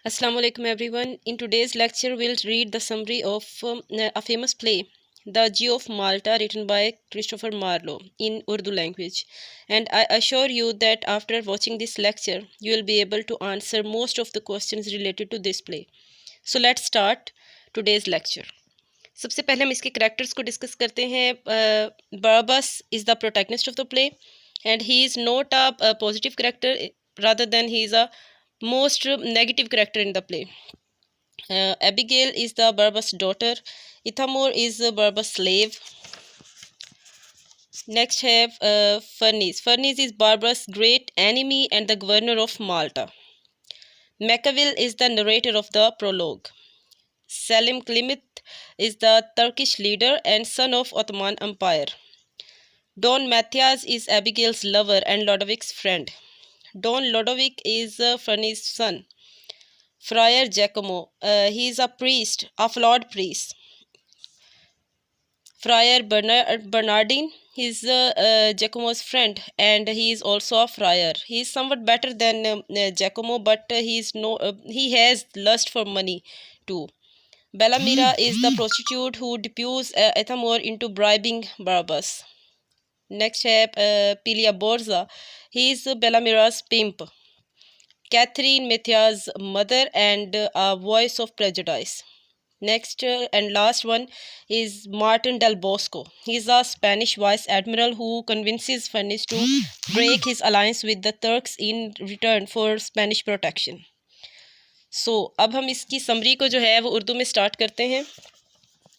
Assalamu alaikum everyone. In today's lecture, we'll read the summary of a famous play, The Jew of Malta, written by Christopher Marlowe in Urdu language. And I assure you that after watching this lecture, you will be able to answer most of the questions related to this play. So let's start today's lecture. सबसे पहले हम इसके characters को discuss करते हैं. Barabbas is the protagonist of the play, and he is not a positive character, rather than he is a most negative character in the play. Abigail is the Barabbas' daughter. Ithamor is Barabbas' slave. Next have Furniss. Furniss is Barabbas' great enemy and the governor of Malta. Machiavel is the narrator of the prologue. Selim Klimit is the Turkish leader and son of Ottoman Empire. Don Matthias is Abigail's lover and Lodovic's friend. Don Lodovic is Furniss' son. Friar Giacomo, he is a priest, a flawed priest. Friar Bernardine, he is Giacomo's friend, and he is also a friar. He is somewhat better than Giacomo, but he has lust for money too. Bellamira is the prostitute who depues Ithamor into bribing Barabbas. Next have Pilia Borza, he is Bellamira's pimp. Catherine Matthias' mother and a voice of prejudice. Next and last one is Martin del Bosco. He is a Spanish vice admiral who convinces Furniss to break his alliance with the Turks in return for Spanish protection. So अब हम इसकी summary को जो है वो उर्दू में start करते हैं.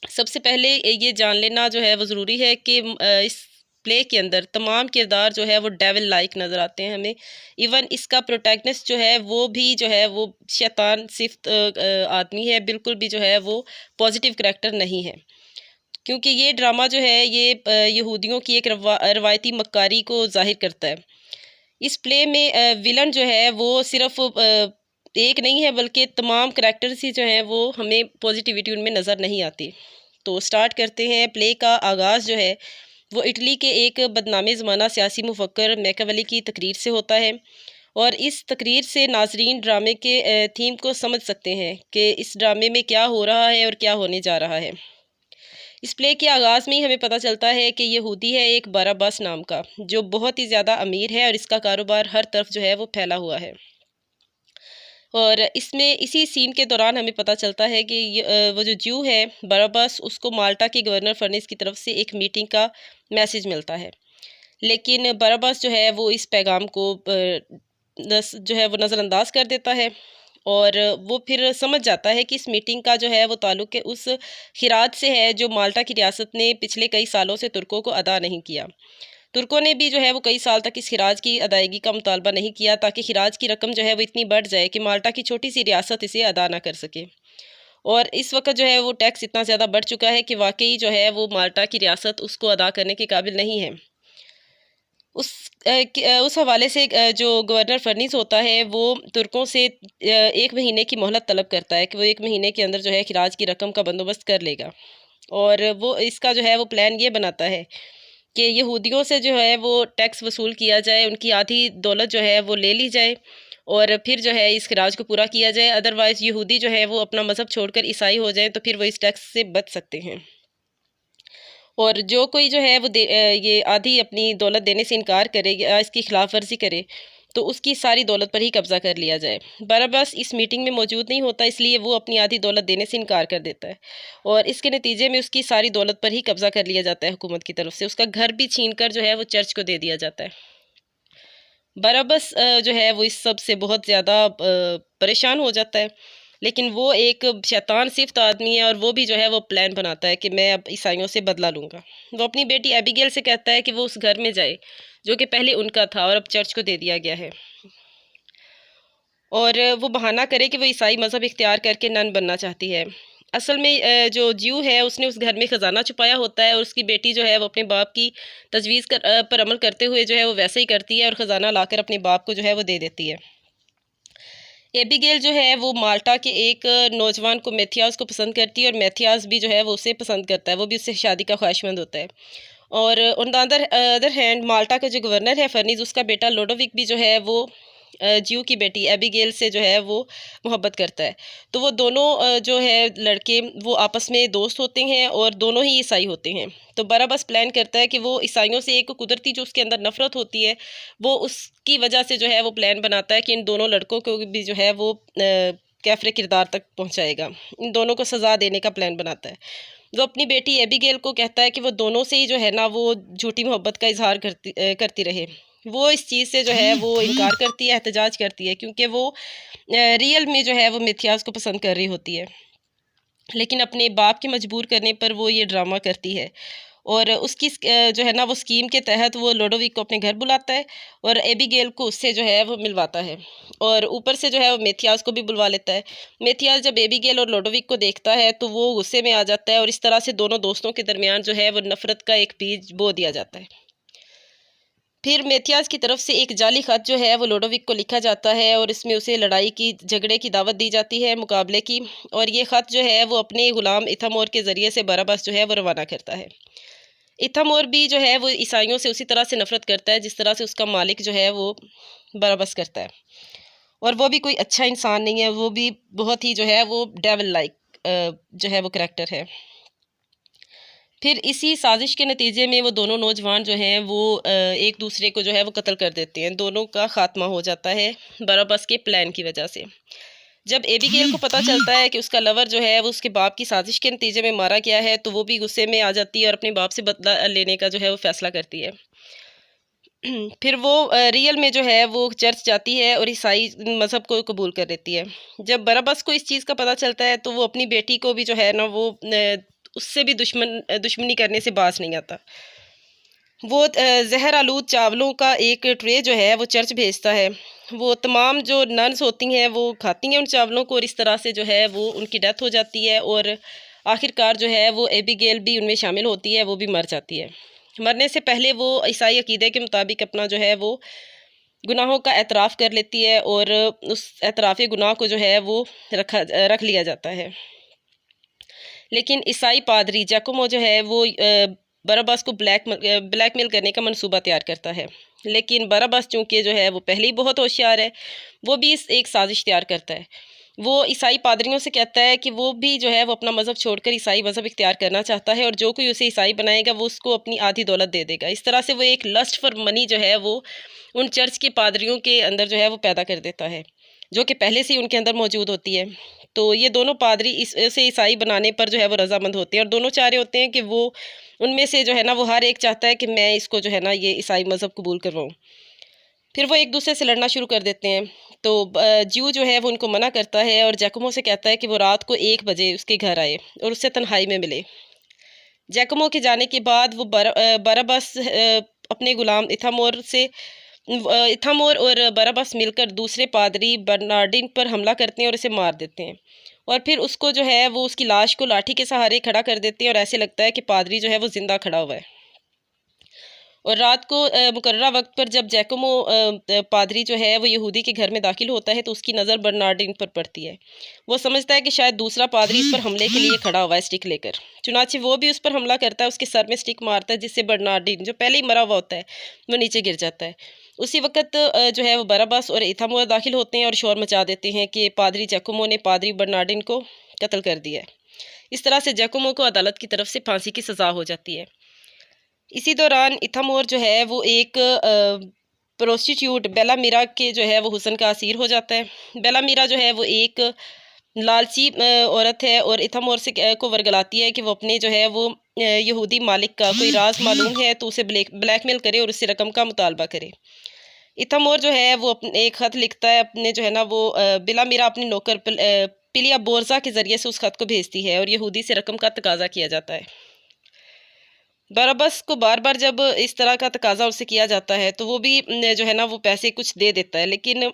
सबसे पहले ये जान लेना जो है वो ज़रूरी है कि इस प्ले के अंदर तमाम किरदार जो है वो डेविल लाइक नज़र आते हैं हमें. इवन इसका प्रोटैगनिस्ट जो है वो भी जो है वो शैतान सिफ्त आदमी है, बिल्कुल भी जो है वो पॉजिटिव करैक्टर नहीं है. क्योंकि ये ड्रामा जो है ये यहूदियों की एक रवायती मक्कारी को जाहिर करता है. इस प्ले में विलन जो है वो सिर्फ एक नहीं है, बल्कि तमाम करैक्टर्स ही जो हैं वो हमें पॉजिटिविटी उनमें नज़र नहीं आती. तो स्टार्ट करते हैं. प्ले का आगाज़ जो है वो इटली के एक बदनामे ज़माना सियासी मुफक्कर मैकियावेली की तकरीर से होता है, और इस तकरीर से नाजरीन ड्रामे के थीम को समझ सकते हैं कि इस ड्रामे में क्या हो रहा है और क्या होने जा रहा है. इस प्ले के आगाज़ में ही हमें पता चलता है कि यहूदी है एक बराब्बास नाम का, जो बहुत ही ज़्यादा अमीर है और इसका कारोबार हर तरफ जो है वो फैला हुआ है. और इसमें इसी सीन के दौरान हमें पता चलता है कि वो जो ज्यू है बराब्बास, उसको माल्टा के गवर्नर फर्निस की तरफ से एक मीटिंग का मैसेज मिलता है. लेकिन बराब्बास जो है वो इस पैगाम को जो है वो नज़रअंदाज कर देता है, और वो फिर समझ जाता है कि इस मीटिंग का जो है वो ताल्लुक़ उस खिराज से है जो माल्टा की रियासत ने पिछले कई सालों से तुर्कों को अदा नहीं किया. तुर्कों ने भी जो है वो कई साल तक इस खिराज की अदायगी का मुतालबा नहीं किया, ताकि खिराज की रकम जो है वो इतनी बढ़ जाए कि माल्टा की छोटी सी रियासत इसे अदा ना कर सके. और इस वक्त जो है वो टैक्स इतना ज़्यादा बढ़ चुका है कि वाकई जो है वो माल्टा की रियासत उसको अदा करने के काबिल नहीं है. उस हवाले से जो गवर्नर फर्निस होता है वो तुर्कों से 1 महीने की मोहलत तलब करता है कि वो 1 महीने के अंदर जो है खिराज की रकम का बंदोबस्त कर लेगा. और वो इसका जो है वो प्लान ये बनाता है कि यहूदियों से जो है वो टैक्स वसूल किया जाए, उनकी आधी दौलत जो है वो ले ली जाए, और फिर जो है इस खिराज को पूरा किया जाए. अदरवाइज़ यहूदी जो है वो अपना मज़हब छोड़कर ईसाई हो जाए तो फिर वो इस टैक्स से बच सकते हैं. और जो कोई जो है वो ये आधी अपनी दौलत देने से इनकार करे या इसकी खिलाफ वर्जी करे तो उसकी सारी दौलत पर ही कब्ज़ा कर लिया जाए. बराब्बास इस मीटिंग में मौजूद नहीं होता, इसलिए वो अपनी आधी दौलत देने से इनकार कर देता है, और इसके नतीजे में उसकी सारी दौलत पर ही कब्ज़ा कर लिया जाता है हुकूमत की तरफ से. उसका घर भी छीन कर जो है वो चर्च को दे दिया जाता है. बराब्बास जो है वो इस सब से बहुत ज़्यादा परेशान हो जाता है, लेकिन वो एक शैतान सिफ्त आदमी है, और वो भी जो है वो प्लान बनाता है कि मैं अब ईसाइयों से बदला लूँगा. वो अपनी बेटी एबिगेल से कहता है कि वो उस घर में जाए जो कि पहले उनका था और अब चर्च को दे दिया गया है, और वो बहाना करे कि वो ईसाई मज़हब इख्तियार करके नन बनना चाहती है. असल में जो ज्यू है उसने उस घर में ख़जाना छुपाया होता है, और उसकी बेटी जो है वो अपने बाप की तजवीज़ पर अमल करते हुए जो है वो वैसे ही करती है और ख़जाना लाकर अपने बाप को जो है वो दे देती है. एबिगेल जो है वो माल्टा के एक नौजवान को मैथियास को पसंद करती है, और मैथियास भी जो है वो उसे पसंद करता है, वो भी उससे शादी का ख्वाहिशमंद होता है. और ऑन द अदर हैंड माल्टा का जो गवर्नर है फर्निस, उसका बेटा लोडोविक भी जो है वो जियो की बेटी एबिगेल से जो है वो मोहब्बत करता है। तो वो दोनों जो है लड़के वो आपस में दोस्त होते हैं और दोनों ही ईसाई होते हैं। तो बराबस प्लान करता है कि वो ईसाइयों से एक कुदरती जो उसके अंदर नफ़रत होती है, वो उसकी वजह से जो है वो प्लान बनाता है कि इन दोनों लड़कों को भी जो है वो कैफ़रे किरदार तक पहुँचाएगा। इन दोनों को सज़ा देने का प्लान बनाता है। वो अपनी बेटी एबिगेल को कहता है कि वो दोनों से ही जो है ना वो झूठी मोहब्बत का इज़हार करती रहे। वो इस चीज़ से जो है वो इनकार करती है, एहतजाज करती है, क्योंकि वो रियल में जो है वो मिथ्यास को पसंद कर रही होती है। लेकिन अपने बाप के मजबूर करने पर वो ये ड्रामा करती है और उसकी जो है ना वो स्कीम के तहत वो लोडोविक को अपने घर बुलाता है और एबिगेल को उससे जो है वो मिलवाता है और ऊपर से जो है वो मेथियास को भी बुलवा लेता है। मेथियास जब एबिगेल और लोडोविक को देखता है तो वो गुस्से में आ जाता है और इस तरह से दोनों दोस्तों के दरमियान जो है वो नफ़रत का एक बीज बो दिया जाता है। फिर मेथियास की तरफ से एक जाली ख़त जो है वो लोडोविक को लिखा जाता है और इसमें उसे लड़ाई की झगड़े की दावत दी जाती है, मुकाबले की। और ये ख़त जो है वो अपने ग़ुलाम इथामोर के ज़रिए से बराबस जो है वो रवाना करता है। इथामोर भी जो है वो ईसाइयों से उसी तरह से नफ़रत करता है जिस तरह से उसका मालिक जो है वो बराबस करता है। और वो भी कोई अच्छा इंसान नहीं है, वो भी बहुत ही जो है वो डेविल लाइक जो है वो करैक्टर है। फिर इसी साजिश के नतीजे में वो दोनों नौजवान जो हैं वो एक दूसरे को जो है वो कत्ल कर देते हैं। दोनों का ख़ात्मा हो जाता है बराबस के प्लान की वजह से। जब एबिगेल को पता चलता है कि उसका लवर जो है वो उसके बाप की साजिश के नतीजे में मारा गया है, तो वो भी गुस्से में आ जाती है और अपने बाप से बदला लेने का जो है वो फ़ैसला करती है। फिर वो रियल में जो है वो चर्च जाती है और ईसाई मज़हब को कबूल कर लेती है। जब बराबस को इस चीज़ का पता चलता है तो वो अपनी बेटी को भी जो है ना वो उससे भी दुश्मनी करने से बाज़ नहीं आता। वो ज़हर आलूद चावलों का एक ट्रे जो है वो चर्च भेजता है। वो तमाम जो नन्स होती हैं वो खाती हैं उन चावलों को और इस तरह से जो है वो उनकी डेथ हो जाती है और आखिरकार जो है वो एबिगेल भी उनमें शामिल होती है, वो भी मर जाती है। मरने से पहले वो ईसाई अकीदे के मुताबिक अपना जो है वो गुनाहों का एतराफ़ कर लेती है और उस एतराफ़ गुनाह को जो है वो रख लिया जाता है। लेकिन ईसाई पादरी जैकोमो जो है वो बराबस को ब्लैकमेल करने का मंसूबा तैयार करता है। लेकिन बराबस चूँकि जो है वो पहले ही बहुत होशियार है, वो भी इस एक साजिश तैयार करता है। वो ईसाई पादरियों से कहता है कि वो भी जो है वो अपना मज़हब छोड़कर ईसाई मज़हब इख्तियार करना चाहता है और जो कोई उसे ईसाई बनाएगा वो उसको अपनी आधी दौलत दे देगा। इस तरह से वो एक लस्ट फॉर मनी जो है वो उन चर्च के पादरियों के अंदर जो है वो पैदा कर देता है, जो कि पहले से ही उनके अंदर मौजूद होती है। तो ये दोनों पादरी इसे ईसाई बनाने पर जो है वो रज़ामंद होते हैं और दोनों चाह रहे होते हैं कि वो उनमें से जो है ना वो हर एक चाहता है कि मैं इसको जो है ना ये ईसाई मज़हब कबूल करवाऊँ। फिर वो एक दूसरे से लड़ना शुरू कर देते हैं। तो ज्यू जो है वो उनको मना करता है और जैकोमो से कहता है कि वो रात को 1 बजे उसके घर आए और उससे तन्हाई में मिले। जैकोमो के जाने के बाद वो बराबस अपने गुलाम इथामोर और बराबस मिलकर दूसरे पादरी बर्नार्डिन पर हमला करते हैं और उसे मार देते हैं। और फिर उसको जो है वो उसकी लाश को लाठी के सहारे खड़ा कर देते हैं और ऐसे लगता है कि पादरी जो है वो ज़िंदा खड़ा हुआ है। और रात को मुकर्ररा वक्त पर जब जैकोमो पादरी जो है वो यहूदी के घर में दाखिल होता है तो उसकी नज़र बर्नार्डिन पर पड़ती है। वो समझता है कि शायद दूसरा पादरी इस पर हमले के लिए खड़ा हुआ है स्टिक लेकर। चुनांचे वो भी उस पर हमला करता है, उसके सर में स्टिक मारता है जिससे बर्नार्डिन जो पहले ही मरा हुआ होता है वो नीचे गिर जाता है। उसी वक्त जो है वो बराबस और इथामोर दाखिल होते हैं और शोर मचा देते हैं कि पादरी जैकोमो ने पादरी बर्नार्डिन को कत्ल कर दिया है। इस तरह से जैकोमो को अदालत की तरफ से फांसी की सज़ा हो जाती है। इसी दौरान इथामोर जो है वो एक प्रोस्टिट्यूट बेला मीरा के जो है वो हुस्न का असीर हो जाता है। बेला मीरा जो है वो एक लालची औरत है और इथामोर से को वर्गलाती है कि वो अपने जो है वो यहूदी मालिक का कोई राज मालूम है तो उसे ब्लैकमेल करे और उससे रकम का मुतालबा करे। इथामोर जो है वो अपने एक ख़त लिखता है अपने जो है ना वो बेला मीरा अपने नौकर पिलिया बोर्जा के ज़रिए से उस ख़त को भेजती है और यहूदी से रकम का तकाजा किया जाता है। बराबस को बार बार जब इस तरह का तकाजा उससे किया जाता है तो वो भी जो है ना वो पैसे कुछ दे देता है, लेकिन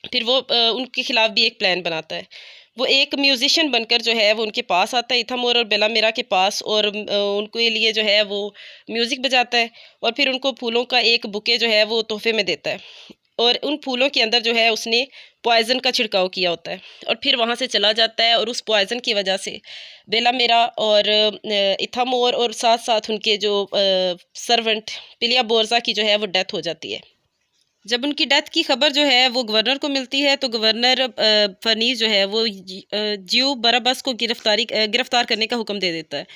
फिर वो उनके खिलाफ भी एक प्लान बनाता है। वो एक म्यूज़िशियन बनकर जो है वो उनके पास आता है इथामोर और बेला मीरा के पास और उनके लिए जो है वो म्यूज़िक बजाता है और फिर उनको फूलों का एक बुके जो है वो तोहफे में देता है और उन फूलों के अंदर जो है उसने पॉइज़न का छिड़काव किया होता है और फिर वहाँ से चला जाता है और उस पॉइज़न की वजह से बेला मेरा और इथामोर और साथ साथ उनके जो सर्वेंट पिलिया बोर्जा की जो है वो डेथ हो जाती है। जब उनकी डेथ की खबर जो है वो गवर्नर को मिलती है, तो गवर्नर फर्नीस जो है वो ज्यू बराबस को गिरफ्तार करने का हुक्म दे देता है।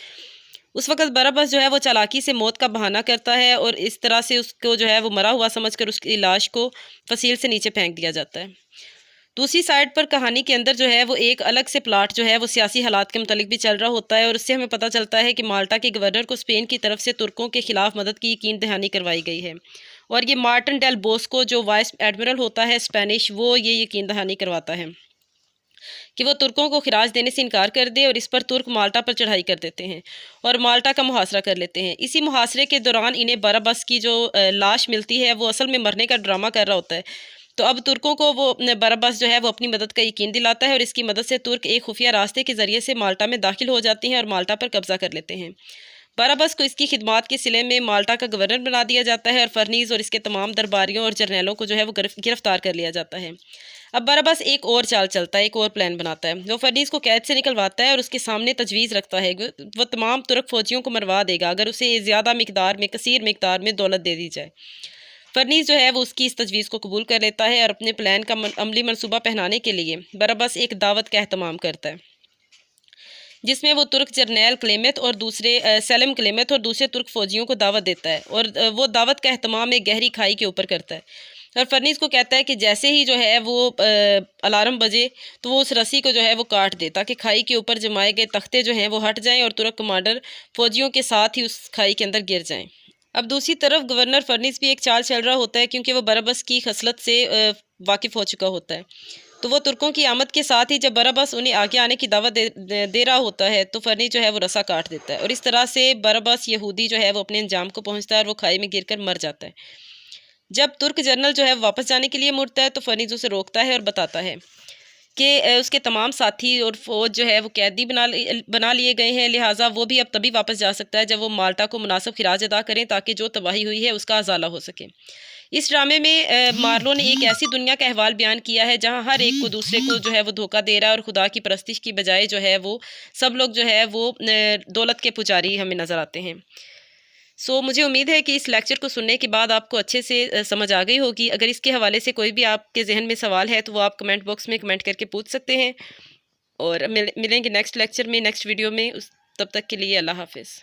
उस वक़्त बराबस जो है वो चालाकी से मौत का बहाना करता है और इस तरह से उसको जो है वो मरा हुआ समझकर उसकी लाश को फसील से नीचे फेंक दिया जाता है। दूसरी साइड पर कहानी के अंदर जो है वो एक अलग से प्लॉट जो है वो सियासी हालात के मुतालिक भी चल रहा होता है और उससे हमें पता चलता है कि माल्टा के गवर्नर को स्पेन की तरफ से तुर्कों के खिलाफ मदद की यकीन दहानी करवाई गई है। और ये मार्टिन डेल बोस्को जो वाइस एडमिरल होता है स्पेनिश, वो ये यकीन दहानी करवाता है कि वो तुर्कों को खिराज देने से इनकार कर दे और इस पर तुर्क माल्टा पर चढ़ाई कर देते हैं और माल्टा का मुहासरा कर लेते हैं। इसी मुहासरे के दौरान इन्हें बराबस की जो लाश मिलती है वो असल में मरने का ड्रामा कर रहा होता है। तो अब तुर्कों को वो बराबस जो है वो अपनी मदद का यकीन दिलाता है और इसकी मदद से तुर्क एक खुफिया रास्ते के ज़रिए से माल्टा में दाखिल हो जाते हैं और माल्टा पर कब्जा कर लेते हैं। बराबस को इसकी खिदमात के सिले में माल्टा का गवर्नर बना दिया जाता है और फर्नीस और इसके तमाम दरबारियों और जर्नैलों को जो है वो गिरफ्तार कर लिया जाता है। अब बराबस एक और चाल चलता है, एक और प्लान बनाता है। वो फर्नीस को कैद से निकलवाता है और उसके सामने तजवीज़ रखता है कि वो तमाम तुर्क फ़ौजियों को मरवा देगा अगर उसे ज़्यादा मिकदार में, कसीर मिकदार में दौलत दे दी जाए। फर्नीस जो है वो उसकी इस तजवीज़ को कबूल कर लेता है और अपने प्लान का अमली मनसूबा पहनाने के लिए बराबस एक दावत का एहतमाम करता है, जिसमें वो तुर्क जर्नैल क्लेमेत और दूसरे सेलम क्लेमेत और दूसरे तुर्क फ़ौजियों को दावत देता है और वो दावत का एहतमाम एक गहरी खाई के ऊपर करता है और फर्नीस को कहता है कि जैसे ही जो है वो अलार्म बजे तो वो उस रस्सी को जो है वो काट दे ताकि खाई के ऊपर जमाए गए तख्ते जो हैं वो हट जाएं और तुर्क कमांडर फ़ौजियों के साथ ही उस खाई के अंदर गिर जाएं। अब दूसरी तरफ गवर्नर फर्नीस भी एक चाल चल रहा होता है क्योंकि वो बराबस की खसलत से वाकिफ़ हो चुका होता है। तो वो तुर्कों की आमद के साथ ही जब बराबस उन्हें आगे आने की दावत दे रहा होता है तो फर्नीस जो है वो रस्सा काट देता है और इस तरह से बराबस यहूदी जो है वो अपने अंजाम को पहुंचता है और वो खाई में गिरकर मर जाता है। जब तुर्क जनरल जो है वापस जाने के लिए मुड़ता है तो फर्नीस उसे रोकता है और बताता है कि उसके तमाम साथी और फौज जो है वो कैदी बना लिए गए हैं, लिहाजा वो भी अब तभी वापस जा सकता है जब वो माल्टा को मुनासिब खिराज अदा करें ताकि जो तबाही हुई है उसका अजाला हो सके। इस ड्रामे में मार्लो ने एक ऐसी दुनिया का अहवाल बयान किया है जहां हर एक को दूसरे को जो है वो धोखा दे रहा है और खुदा की परस्तिश की बजाय जो है वो सब लोग जो है वो दौलत के पुजारी हमें नज़र आते हैं। मुझे उम्मीद है कि इस लेक्चर को सुनने के बाद आपको अच्छे से समझ आ गई होगी। अगर इसके हवाले से कोई भी आपके जहन में सवाल है तो वो आप कमेंट बॉक्स में कमेंट करके पूछ सकते हैं और मिलेंगे नेक्स्ट लेक्चर में, नेक्स्ट वीडियो में। तब तक के लिए अल्लाह हाफ़िज़।